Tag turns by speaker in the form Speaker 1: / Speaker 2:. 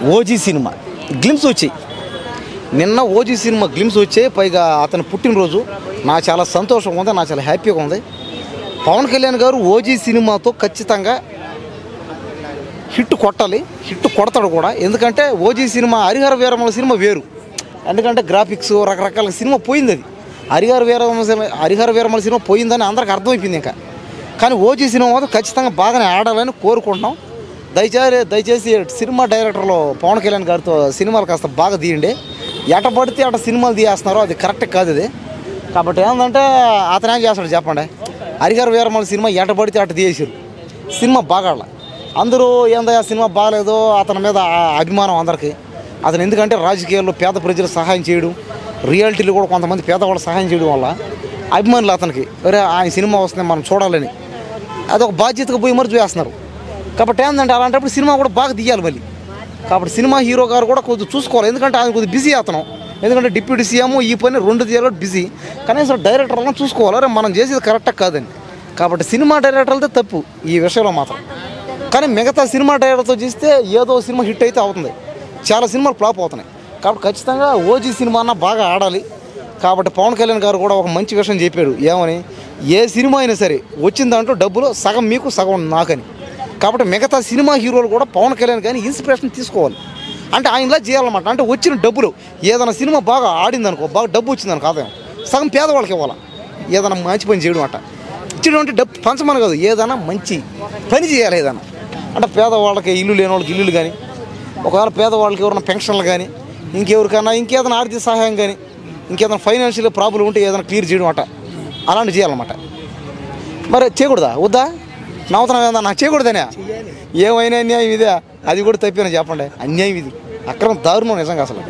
Speaker 1: OG cinema glimpse వచ్చాయి. నిన్న OG cinema glimpse వచ్చాయి. పైగా అతని పుట్టినరోజు. నాకు చాలా సంతోషంగా ఉంది, నాకు చాలా హ్యాపీగా ఉంది. పవన్ కళ్యాణ్ గారు ఓజీ సినిమాతో ఖచ్చితంగా హిట్ కొట్టాలి, హిట్ కొడతాడు కూడా. ఎందుకంటే OG cinema Harihara Veera Mallu cinema వేరు. ఎందుకంటే గ్రాఫిక్స్ రకరకాల సినిమా పోయింది. అది హరిహర వీరమల సినిమా పోయిందని అందరికి అర్థమైపోయింది ఇంకా. కానీ ఓజీ సినిమా మాత్రం ఖచ్చితంగా బాగానే ఆడాలని కోరుకుంటున్నాం. దయచేసి సినిమా డైరెక్టర్లు పవన్ కళ్యాణ్ గారితో సినిమాలు కాస్త బాగా తీయండి. ఎట పడితే అట సినిమాలు తీయేస్తున్నారు, అది కరెక్ట్ కాదు అది. కాబట్టి ఏంటంటే అతను ఏం చేస్తాడు చెప్పండి. హరిహర వీరమల సినిమా ఎట పడితే అట తీసేసారు, సినిమా బాగా. అందరూ ఏందయ్యా సినిమా బాగాలేదు, అతని మీద అభిమానం అందరికీ. అతను ఎందుకంటే రాజకీయాల్లో పేద ప్రజలు సహాయం చేయడం, రియాలిటీలు కూడా కొంతమంది పేదవాళ్ళు సహాయం చేయడం వల్ల అభిమానులు అతనికి ఆయన సినిమా వస్తుంది మనం చూడాలని అదొక బాధ్యతగా పోయి మరి చూస్తున్నారు. కాబట్టి ఏంటంటే అలాంటప్పుడు సినిమా కూడా బాగా తీయాలి మళ్ళీ. కాబట్టి సినిమా హీరో గారు కూడా కొద్దిగా చూసుకోవాలి. ఎందుకంటే ఆయన కొద్దిగా బిజీ అతను. ఎందుకంటే డిప్యూటీ సీఎం ఈ పని 2 తీయాలి బిజీ. కనీసం డైరెక్టర్లను చూసుకోవాలి, అరే మనం చేసేది కరెక్ట్ కాదని. కాబట్టి సినిమా డైరెక్టర్లతో తప్పు ఈ విషయంలో మాత్రం. కానీ మిగతా సినిమా డైరెక్టర్తో చేస్తే ఏదో సినిమా హిట్ అయితే అవుతుంది, చాలా సినిమాలు ఫ్లాప్ అవుతున్నాయి. కాబట్టి ఖచ్చితంగా ఓజీ సినిమా అన్న బాగా ఆడాలి. కాబట్టి పవన్ కళ్యాణ్ గారు కూడా ఒక మంచి విషయం చెప్పాడు. ఏమని, ఏ సినిమా అయినా సరే వచ్చిన దాంట్లో డబ్బులు సగం మీకు సగం నాకని. కాబట్టి మిగతా సినిమా హీరోలు కూడా పవన్ కళ్యాణ్ కానీ ఇన్స్పిరేషన్ తీసుకోవాలి. అంటే ఆయనలా చేయాలన్నమాట. అంటే వచ్చిన డబ్బులు ఏదైనా సినిమా బాగా ఆడిందనుకో, బాగా డబ్బు వచ్చిందనుకో, ఆదాయం సగం పేదవాళ్ళకి ఇవ్వాలి. ఏదైనా మంచి పని చేయడం అంట ఇచ్చడం అంటే డబ్బు పంచమని కాదు, ఏదైనా మంచి పని చేయాలి. ఏదైనా అంటే పేదవాళ్ళకి ఇల్లు లేని వాళ్ళకి ఇల్లులు కానీ, ఒకవేళ పేదవాళ్ళకి ఎవరైనా పెన్షన్లు కానీ, ఇంకెవరికైనా ఇంకేదైనా ఆర్థిక సహాయం కానీ, ఇంకేదైనా ఫైనాన్షియల్ ప్రాబ్లం ఉంటే ఏదైనా క్లియర్ చేయడం అట అలాంటివి చేయాలన్నమాట. మరి చేయకూడదా? వద్దా? నవ్వుతున్నాం ఏదన్నా నాకు చేయకూడదనే? ఏమైనా అన్యాయం ఇదే, అది కూడా తప్పినా చెప్పండి. అన్యాయం ఇది, అక్రమం, దారుణం నిజంగా అసలు.